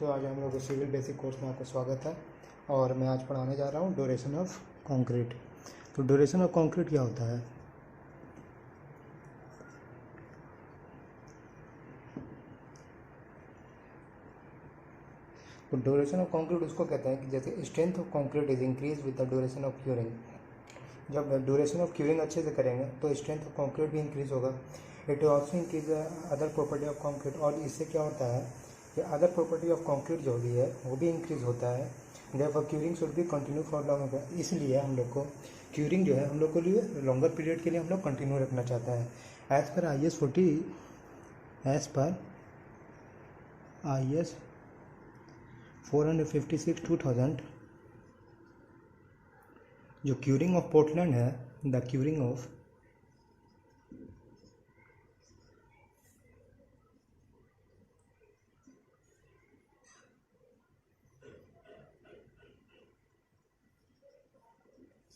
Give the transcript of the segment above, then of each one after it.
तो आज हम लोग को सिविल बेसिक कोर्स में आपका स्वागत है। और मैं आज पढ़ाने जा रहा हूँ ड्यूरेशन ऑफ कंक्रीट। तो ड्यूरेशन ऑफ कंक्रीट क्या होता है? तो ड्यूरेशन ऑफ कंक्रीट उसको कहते हैं कि जैसे strength of concrete is increase with the duration of curing. जब ड्यूरेशन ऑफ क्यूरिंग अच्छे से करेंगे तो स्ट्रेंथ ऑफ कंक्रीट भी इंक्रीज होगा। It also increase other property of concrete. और इससे क्या होता है कि अदर प्रॉपर्टी ऑफ कंक्रीट जो भी है वो भी इंक्रीज होता है। Therefore curing should be continue for long. इसलिए हम लोग को क्यूरिंग जो है हम लोग को लिए लॉन्गर पीरियड के लिए हम लोग कंटिन्यू रखना चाहते हैं। एज पर IS 456/2000 जो क्यूरिंग ऑफ पोर्टलैंड है, the curing of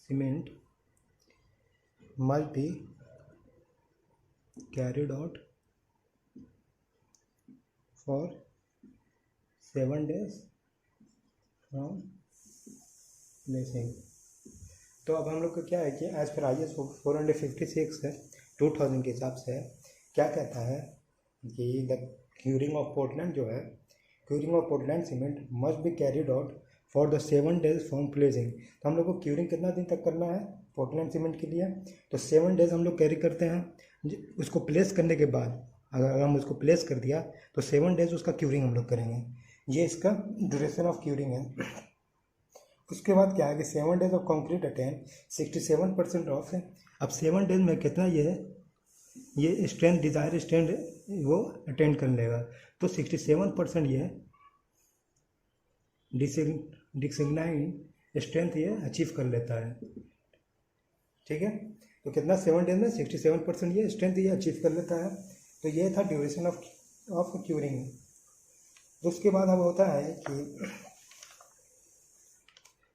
cement must be carried out for 7 days from placing। तो अब हम लोग को क्या है कि एज पर IS 456/2000 के हिसाब से क्या कहता है कि द क्यूरिंग ऑफ पोर्टलैंड जो है, curing of Portland cement must be carried out for the 7 days from placing. तो हम लोग को क्यूरिंग कितना दिन तक करना है पोर्टलैंड सीमेंट के लिए? तो 7 days हम लोग कैरी करते हैं। उसको प्लेस करने के बाद अगर हम उसको प्लेस कर दिया तो 7 days उसका क्यूरिंग हम लोग करेंगे। ये इसका ड्यूरेशन ऑफ क्यूरिंग है। उसके बाद क्या है कि 7 days of concrete attain 67% of है। अब 7 days में कितना ये स्ट्रेंथ डिजायर स्ट्रेंथ वो अटेंड कर लेगा। तो 67% ये डिसिग्नाइन स्ट्रेंथ ये अचीव कर लेता है। ठीक है, तो कितना 7 days में 67% ये स्ट्रेंथ ये अचीव कर लेता है। तो ये था ड्यूरेशन ऑफ क्यूरिंग। तो उसके बाद अब होता है कि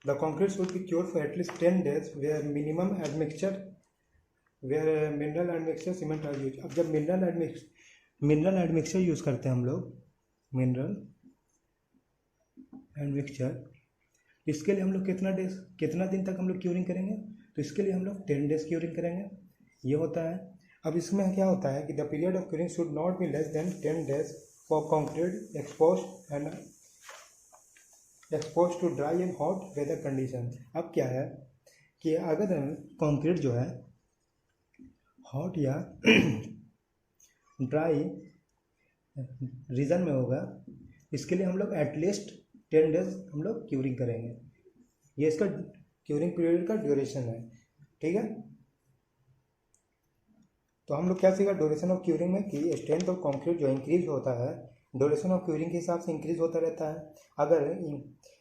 the concrete should be cure for at least 10 days where minimum admixture where mineral admixture cement are use. अब जब मिनरल एडमिक्सचर यूज़ करते हैं हम लोग, मिनरल एडमिक्सचर, इसके लिए हम लोग कितना दिन तक हम लोग क्यूरिंग करेंगे? तो इसके लिए हम लोग 10 days क्यूरिंग करेंगे। ये होता है। अब इसमें क्या होता है कि the period of curing should not be less than 10 days for concrete expose to dry and hot weather condition. अब क्या है कि अगर कंक्रीट जो है हॉट या ड्राई रीजन में होगा, इसके लिए हम लोग एटलीस्ट 10 days हम लोग क्यूरिंग करेंगे। ये इसका क्यूरिंग पीरियड का ड्यूरेशन है। ठीक है, तो हम लोग क्या सीखा ड्यूरेशन ऑफ क्यूरिंग में कि स्ट्रेंथ ऑफ कंक्रीट जो इंक्रीज होता है ड्यूरेशन ऑफ क्यूरिंग के हिसाब से इंक्रीज होता रहता है। अगर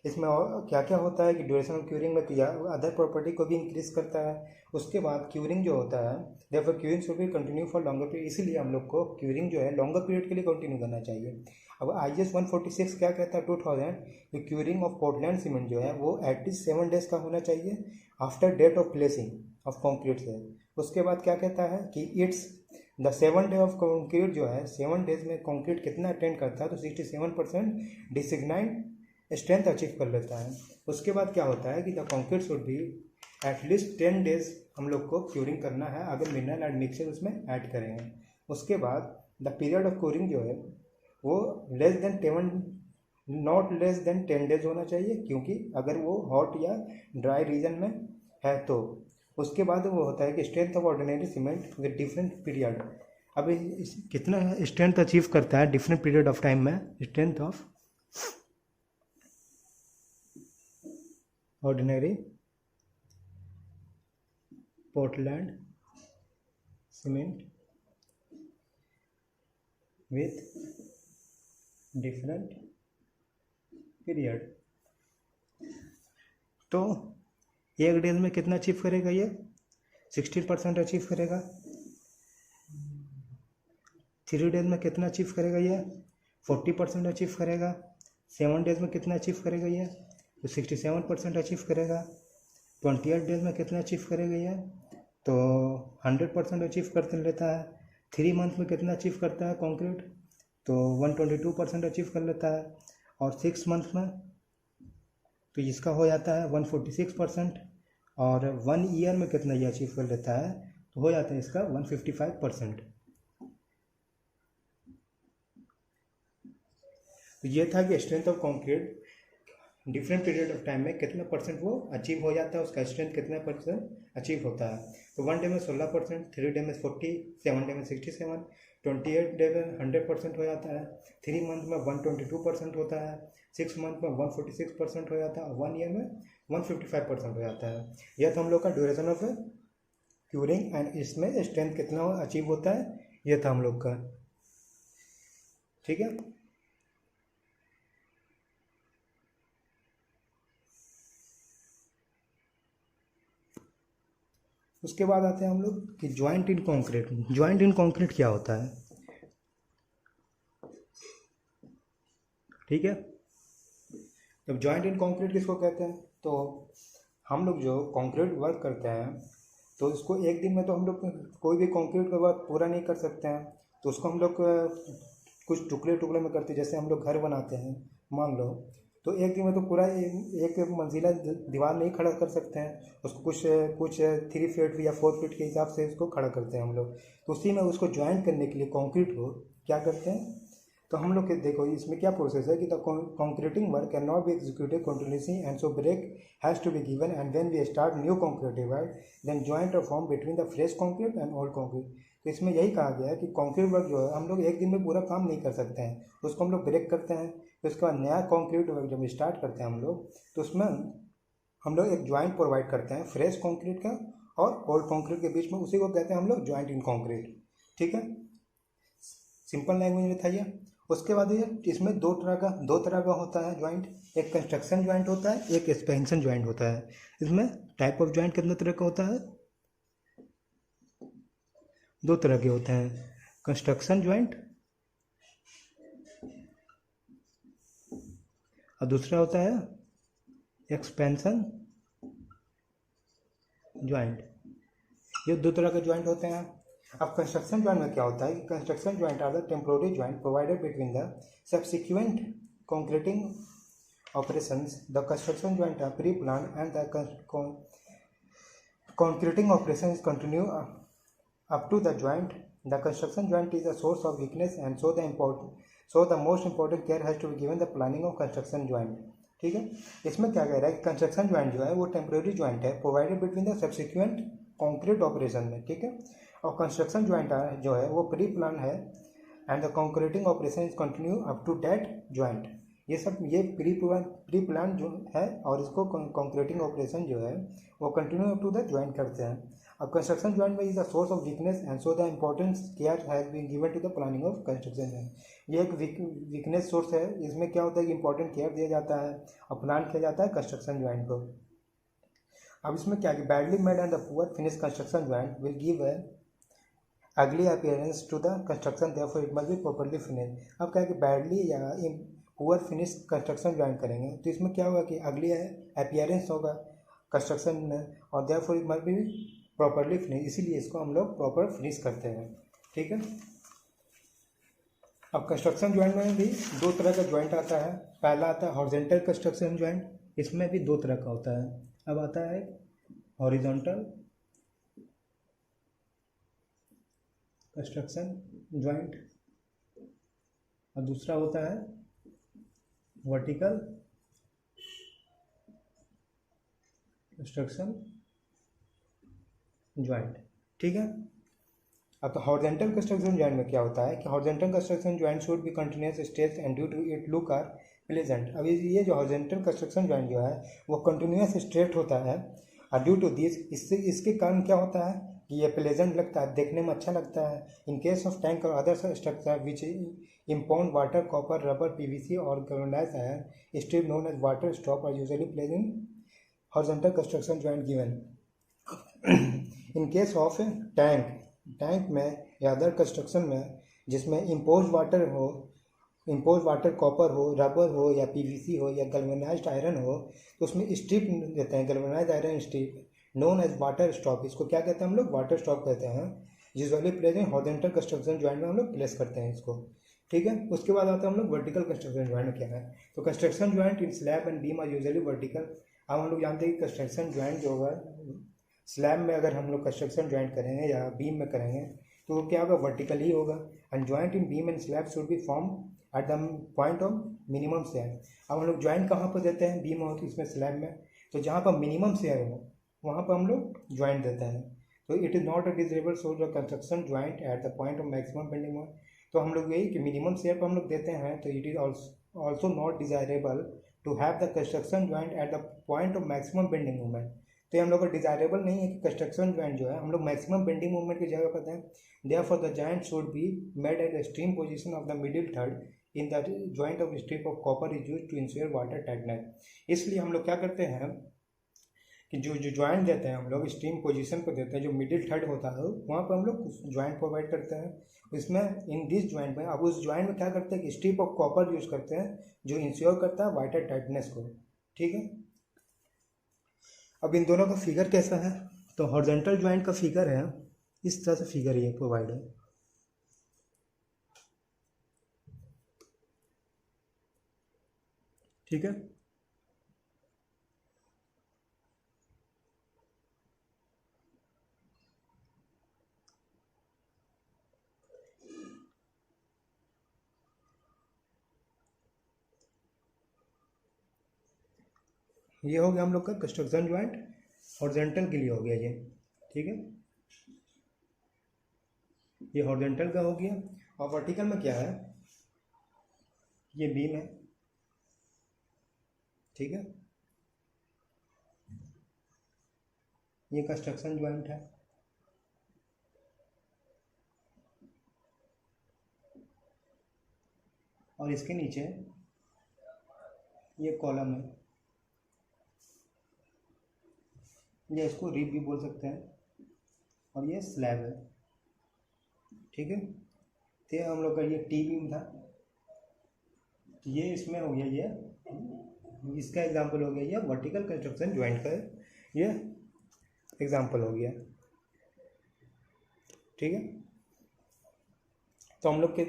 इसमें और क्या क्या होता है कि ड्यूरेशन ऑफ क्यूरिंग में किया अदर प्रॉपर्टी को भी इंक्रीज करता है। उसके बाद क्यूरिंग जो होता है therefore curing should be continue for longer period. इसीलिए हम लोग को क्यूरिंग जो है लॉन्गर पीरियड के लिए कंटिन्यू करना चाहिए। अब IS 146 क्या कहता है 2000 कि क्यूरिंग ऑफ पोर्टलैंड सीमेंट जो है वो एटलीस्ट 7 days का होना चाहिए after date of placing of concrete से। उसके बाद क्या कहता है कि it's the 7 day of concrete जो है 7 days में कंक्रीट कितना अटेंड करता है? तो 67% डिसिग्नाइन स्ट्रेंथ अचीव कर लेता है। उसके बाद क्या होता है कि the concrete should be at least 10 days हम लोग को क्यूरिंग करना है अगर मिनरल एंड मिक्सचर उसमें ऐड करेंगे। उसके बाद द पीरियड ऑफ क्यूरिंग जो है वो नॉट लेस देन 10 days होना चाहिए, क्योंकि अगर वो हॉट या ड्राई रीजन में है तो। उसके बाद वो होता है कि strength of ordinary cement with different period. अब कितना स्ट्रेंथ अचीव करता है डिफरेंट पीरियड ऑफ टाइम में? Strength of ordinary Portland cement with different period. तो 1 days में कितना अचीव करेगा? ये 16% अचीव करेगा। 3 days में कितना अचीव करेगा? ये 40% अचीव करेगा। 7 days में कितना अचीव करेगा? ये तो 67% अचीव करेगा। 28 days में कितना अचीव करेगा? ये तो 100% अचीव कर लेता है। 3 month में कितना अचीव करता है कंक्रीट? तो 122% अचीव कर लेता है। और 6 मंथ में तो इसका हो जाता है 146%। और 1 ईयर में कितना ये अचीव कर लेता है, तो हो जाता है इसका 155%। तो ये था कि strength of concrete different period of time में कितना परसेंट वो अचीव हो जाता है, उसका स्ट्रेंथ कितना परसेंट अचीव होता है। तो 1 डे में 16%, 3 डे में 40, 7 डे में 67, 28 डे में 100% हो जाता है, 3 मंथ में 122% होता है, 6 मंथ में 146% हो जाता है, और 1 ईयर में 155% हो जाता है। यह था हम लोग का ड्यूरेशन ऑफ क्यूरिंग एंड इसमें स्ट्रेंथ कितना अचीव होता है, यह था हम लोग का। ठीक है। उसके बाद आते हैं हम लोग कि ज्वाइंट इन कंक्रीट। ज्वाइंट इन कंक्रीट क्या होता है, ठीक है। तो ज्वाइंट इन कंक्रीट किसको कहते हैं, तो हम लोग जो कंक्रीट वर्क करते हैं तो इसको एक दिन में तो हम लोग कोई भी कंक्रीट का वर्क पूरा नहीं कर सकते हैं, तो उसको हम लोग कुछ टुकड़े टुकड़े में करते हैं। जैसे हम लोग घर बनाते हैं मान लो, तो एक दिन में तो पूरा एक मंजिला दीवार नहीं खड़ा कर सकते हैं, उसको कुछ 3 फीट या 4 फीट के हिसाब से उसको खड़ा करते हैं हम लोग। तो उसी में उसको ज्वाइन करने के लिए कंक्रीट को क्या करते हैं, तो हम लोग के देखो इसमें क्या प्रोसेस है कि the concreting work can not be executed continuously and so break has to be given and when we start new concreting work then joint are form between the fresh concrete and old concrete. तो इसमें यही कहा गया है कि concrete work जो है हम लोग एक दिन में पूरा काम नहीं कर सकते हैं, उसको हम लोग ब्रेक करते हैं। फिर उसके बाद नया कंक्रीट वर्क जब स्टार्ट करते हैं हम लोग, तो उसमें हम लोग एक ज्वाइंट प्रोवाइड करते हैं फ्रेश कंक्रीट का और ओल्ड कंक्रीट के बीच में, उसी को कहते हैं हम लोग ज्वाइंट इन कंक्रीट। ठीक है, सिंपल लैंग्वेज में था ये। उसके बाद ये इसमें दो तरह का होता है ज्वाइंट, एक कंस्ट्रक्शन ज्वाइंट होता है, एक एक्सपेंशन ज्वाइंट होता है। इसमें टाइप ऑफ ज्वाइंट कितने तरह का होता है, 2 तरह के होते हैं, कंस्ट्रक्शन ज्वाइंट और दूसरा होता है एक्सपेंशन ज्वाइंट। ये 2 तरह के ज्वाइंट होते हैं। अब कंस्ट्रक्शन ज्वाइंट में क्या होता है कि construction joint are the temporary joint provided between the subsequent concreting operations. The construction joint are pre-planned and the concreting operations continue up to the joint. The construction joint is a source of weakness and so the most important care has to be given the planning of construction joint. ठीक है, इसमें क्या कह रहा है कि construction joint जो है वो टेम्प्रेरी ज्वाइंट है provided between the subsequent concrete operation में। ठीक है, और कंस्ट्रक्शन ज्वाइंट जो है वो प्री प्लान है and the concreting operation is continue up to that joint. ये प्री प्लान जो है और इसको कंक्रीटिंग ऑपरेशन जो है वो continue up to the joint करते हैं। अब कंस्ट्रक्शन ज्वाइंट में is the source of weakness and so the importance care has been given to the planning of construction joint. ये एक वीकनेस सोर्स है, इसमें क्या होता है कि इंपॉर्टेंट केयर दिया जाता है और प्लान किया जाता है कंस्ट्रक्शन ज्वाइंट को। अब इसमें क्या कि badly made and the poor finish construction joint will give a ugly appearance to the construction therefore it must be properly finish. अब क्या है कि बैडली या पुअर फिनिश कंस्ट्रक्शन ज्वाइन करेंगे तो इसमें क्या होगा कि अगली अपीयरेंस होगा कंस्ट्रक्शन में और therefore it must be properly finish, इसीलिए इसको हम लोग प्रॉपर फिनिश करते हैं। ठीक है, अब कंस्ट्रक्शन ज्वाइंट में भी 2 तरह का ज्वाइंट आता है। पहला आता है हॉरिजॉन्टल कंस्ट्रक्शन ज्वाइंट, इसमें भी 2 तरह का होता है। अब आता है हॉरिजॉन्टल कंस्ट्रक्शन ज्वाइंट और दूसरा होता है वर्टिकल कंस्ट्रक्शन ज्वाइंट। ठीक है, अब तो हॉरिजॉन्टल कंस्ट्रक्शन ज्वाइंट में क्या होता है कि horizontal construction joint should be continuous stretch and due to it look are pleasant. अब ये जो हॉरिजॉन्टल कंस्ट्रक्शन ज्वाइंट जो है वो कंटिन्यूअस स्ट्रेट होता है और ड्यू टू दिस इसके कारण क्या होता है कि ये प्लेजेंट लगता है, देखने में अच्छा लगता है। इन केस ऑफ टैंक और other structure which impound water, copper, rubber, PVC or galvanized iron, steel known as water stop are usually placed in horizontal construction joint given. In case of tank में या other construction में जिसमें impose water copper हो, rubber हो या PVC हो या galvanised iron हो, तो उसमें स्ट्रिप देते हैं, galvanised iron strip known as water stop. इसको क्या कहते हैं हम लोग, वाटर स्टॉप कहते हैं। Usually place in horizontal construction joint में हम लोग प्लेस करते हैं इसको। ठीक है। उसके बाद आता है हम लोग वर्टिकल कंस्ट्रक्शन ज्वाइंट क्या है। तो construction joint in slab and beam are usually vertical. अब हम लोग जानते हैं कि कंस्ट्रक्शन ज्वाइंट जो होगा स्लैब में अगर हम लोग कंस्ट्रक्शन ज्वाइंट करेंगे या बीम में करेंगे तो वो क्या होगा, वर्टिकल ही होगा। And joint in beam and slab should be form eight the point of minimum share. अब हम लोग ज्वाइंट कहाँ पर देते हैं, बीम और इसमें स्लैब में, तो जहाँ पर मिनिमम शेयर हो वहाँ पर हम लोग ज्वाइंट देते हैं। तो it is not a desirable source of construction joint at the point of maximum bending moment. तो हम लोग यही कि मिनिमम शेयर पर हम लोग देते हैं, तो it is also not desirable to have the construction joint at the point of maximum bending moment. तो ये हम लोग का डिजायरेबल नहीं है कि कंस्ट्रक्शन ज्वाइंट जो है हम लोग मैक्सिमम बेंडिंग मोमेंट की जगह पर दें। Therefore, the joint should be made at the extreme position of the middle third in the joint of strip of copper is used to ensure water tightness। इसलिए हम लोग क्या करते हैं कि जो जो ज्वाइंट देते हैं हम लोग स्ट्रीम पोजीशन पर देते हैं, जो मिडिल थर्ड होता है वहाँ पर हम लोग ज्वाइंट प्रोवाइड करते हैं। इसमें इन दिस ज्वाइंट में अब उस ज्वाइंट में क्या करते हैं कि स्ट्रिप ऑफ कॉपर यूज करते हैं जो इंश्योर करता है वाटर टाइटनेस को। ठीक है। अब इन दोनों का फिगर कैसा है, तो हॉरिजॉन्टल ज्वाइंट का फिगर है इस तरह से, फिगर ये प्रोवाइड है। ठीक है। ये हो गया हम लोग का कंस्ट्रक्शन ज्वाइंट, हॉरिजॉन्टल के लिए हो गया ये। ठीक है, ये हॉरिजॉन्टल का हो गया। और वर्टिकल में क्या है, ये बीम है। ठीक है, ये कंस्ट्रक्शन ज्वाइंट है। और इसके नीचे ये कॉलम है, ये इसको रिब भी बोल सकते हैं। और ये स्लैब है। ठीक है, तो ये हम लोग का ये टी बीम था, ये इसमें हो गया, ये इसका एग्जांपल हो गया, ये वर्टिकल कंस्ट्रक्शन ज्वाइंट का ये एग्जांपल हो गया। ठीक है, तो हम लोग के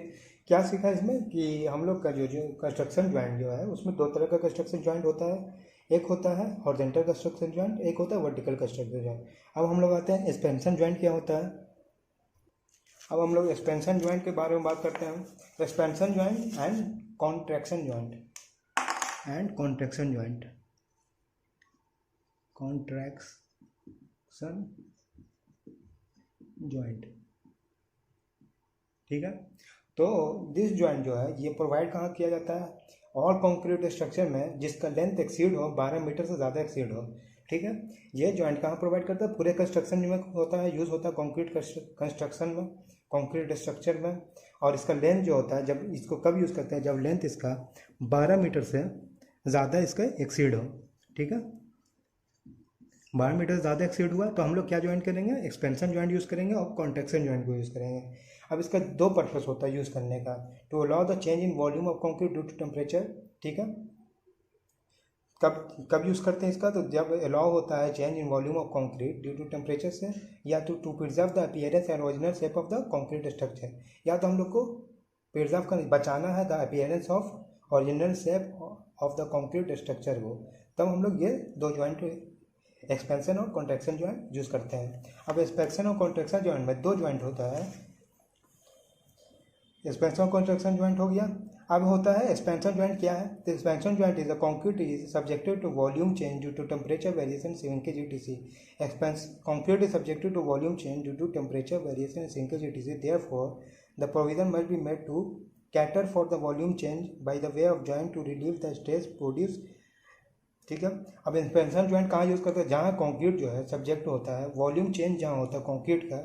क्या सीखा इसमें कि हम लोग का जो कंस्ट्रक्शन ज्वाइंट जो है उसमें दो तरह का कंस्ट्रक्शन ज्वाइंट होता है। एक होता है हॉरिजॉन्टल कंस्ट्रक्शन ज्वाइंट, एक होता है वर्टिकल कंस्ट्रक्शन ज्वाइंट। अब हम लोग आते हैं एक्सपेंशन ज्वाइंट क्या होता है। अब हम लोग एक्सपेंशन ज्वाइंट के बारे में बात करते हैं। Expansion joint and contraction joint contraction joint. ठीक है, तो दिस ज्वाइंट जो है ये प्रोवाइड कहाँ किया जाता है, और कंक्रीट स्ट्रक्चर में जिसका लेंथ एक्सीड हो 12 मीटर से ज़्यादा एक्सीड हो। ठीक है, ये ज्वाइंट कहाँ प्रोवाइड करता है, पूरे कंस्ट्रक्शन में होता है, यूज़ होता है कंक्रीट कंस्ट्रक्शन में, कंक्रीट स्ट्रक्चर में। और इसका लेंथ जो होता है, जब इसको कब यूज़ करते हैं, जब लेंथ इसका 12 मीटर से ज़्यादा इसका एक्सीड हो। ठीक है, 12 मीटर ज़्यादा एक्सीड हुआ तो हम लोग क्या ज्वाइंट करेंगे, एक्सपेंशन ज्वाइंट यूज़ करेंगे और कॉन्ट्रैक्शन ज्वाइंट को यूज़ करेंगे। अब इसका दो पर्पस होता है यूज़ करने का, to allow the change in volume of concrete due to temperature. ठीक है, कब यूज़ करते हैं इसका, तो जब अलाउ होता है change in volume of concrete due to temperature से, या to preserve the appearance and original shape of the concrete structure. या तो हम लोग को प्रिजर्व कर बचाना है the appearance of original shape of the concrete structure को, तब हम लोग ये दो ज्वाइंट एक्सपेंशन और कॉन्ट्रैक्शन ज्वाइंट यूज़ करते हैं। अब एक्सपेंशन और कॉन्ट्रैक्शन ज्वाइंट में दो ज्वाइंट होता है, एक्सपेंशन और कॉन्ट्रैक्शन ज्वाइंट हो गया। अब होता है एक्सपेंशन ज्वाइंट क्या है, तो expansion joint is the concrete is subjected to volume change due to temperature variation shrinkage etc। Concrete is subjected to volume change due to temperature variation shrinkage etc। Therefore the provision must be made to cater for the volume change by the way of joint to relieve the stress produce. ठीक है, अब expansion joint कहाँ use करते हैं, जहाँ concrete जो है subject होता है वॉल्यूम चेंज जहाँ होता है कंक्रीट का,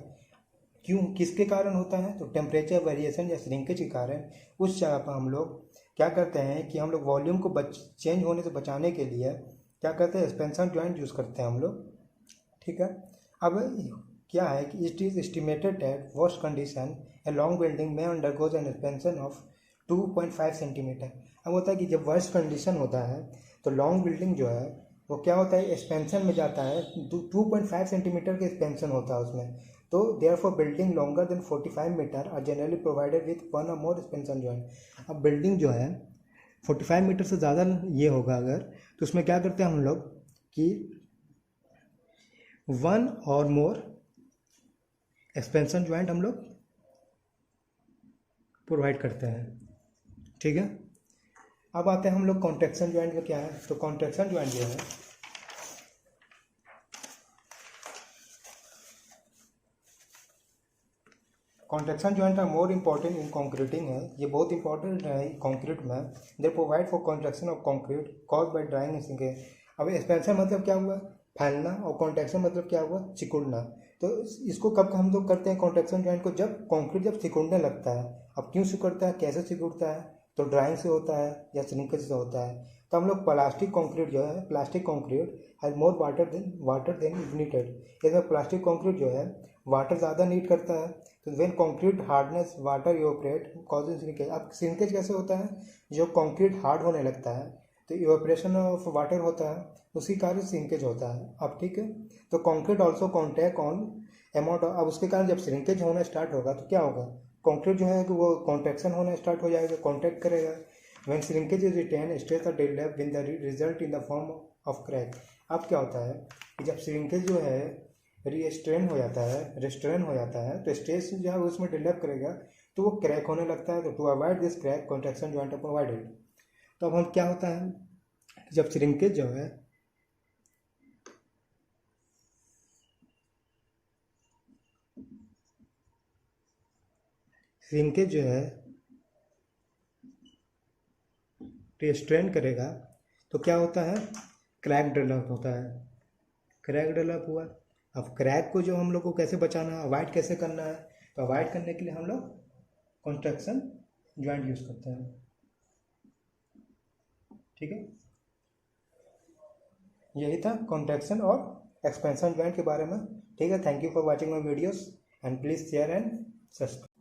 क्यों किसके कारण होता है, तो टेम्परेचर वेरिएशन या श्रिंकेज के कारण। उस जगह पर हम लोग क्या करते हैं कि हम लोग वॉल्यूम को चेंज होने से बचाने के लिए क्या करते हैं, एक्सपेंशन ज्वाइंट यूज़ करते हैं हम लोग। ठीक है, अब क्या है कि it is estimated at worst condition a long building में undergoes an expansion of 2.5 centimetre. अब होता है कि जब वर्स्ट कंडीशन होता है तो लॉन्ग बिल्डिंग जो है वो क्या होता है, एक्सपेंशन में जाता है, 2.5 सेंटीमीटर के एक्सपेंशन होता है उसमें। तो therefore building longer than 45 metre are generally provided with one or more expansion joint। अब बिल्डिंग जो है 45 मीटर से ज़्यादा ये होगा अगर, तो उसमें क्या करते हैं हम लोग कि वन और मोर एक्सपेंशन ज्वाइंट हम लोग प्रोवाइड करते हैं। ठीक है, अब आते हैं हम लोग कॉन्ट्रैक्शन ज्वाइंट में क्या है। तो कॉन्ट्रैक्शन ज्वाइंट जो है contraction joint are more important in concreting है, ये बहुत इंपॉर्टेंट है कॉन्क्रीट में। They provide for contraction of concrete cause by drying sinking. अब एक्सपेंशन मतलब क्या हुआ, फैलना, और कॉन्ट्रैक्शन मतलब क्या हुआ, सिकुड़ना। तो इसको कब हम लोग करते हैं कॉन्ट्रैक्शन ज्वाइंट को, जब कॉन्क्रीट जब सिकुड़ने लगता है। अब क्यों सिकुड़ता है, कैसे सिकुड़ता है, तो ड्राइंग से होता है या श्रिंकेज से होता है। तो हम लोग प्लास्टिक कॉन्क्रीट जो है, plastic concrete has more water than ignited. इसमें प्लास्टिक कॉन्क्रीट जो है वाटर ज़्यादा नीड करता है। तो when concrete hardness water evaporate causing shrinkage. अब श्रिंकेज कैसे होता है, जो कॉन्क्रीट हार्ड होने लगता है तो इवेपोरेशन ऑफ वाटर होता है, उसी कारण श्रिंकेज होता है। अब ठीक है, तो concrete also contact on amount. अब उसके कारण जब श्रिंकेज होना स्टार्ट होगा तो क्या होगा, कॉन्क्रीट जो है कि वो कॉन्ट्रैक्शन होना स्टार्ट हो जाएगा, कॉन्टैक्ट करेगा। When shrinkage is retain stress और develop win the result in the form of crack. अब क्या होता है कि जब श्रिंकेज जो है रिस्ट्रेन हो जाता है, रिस्ट्रेन हो जाता है, तो स्ट्रेस जो है उसमें डेवलप करेगा तो वो क्रैक होने लगता है। तो to avoid this crack contraction joint are provided. तो अब हम क्या होता है, जब श्रिंकेज जो है श्रिंकेज जो है रिस्ट्रेन करेगा तो क्या होता है, क्रैक डेवलप होता है। क्रैक डेवलप हुआ, अब क्रैक को जो हम लोग को कैसे बचाना है, अवॉइड कैसे करना है, तो अवॉइड करने के लिए हम लोग कॉन्ट्रैक्शन ज्वाइंट यूज़ करते हैं। ठीक है, यही था कॉन्ट्रैक्शन और एक्सपेंशन ज्वाइंट के बारे में। ठीक है, thank you for watching my videos and please share and subscribe.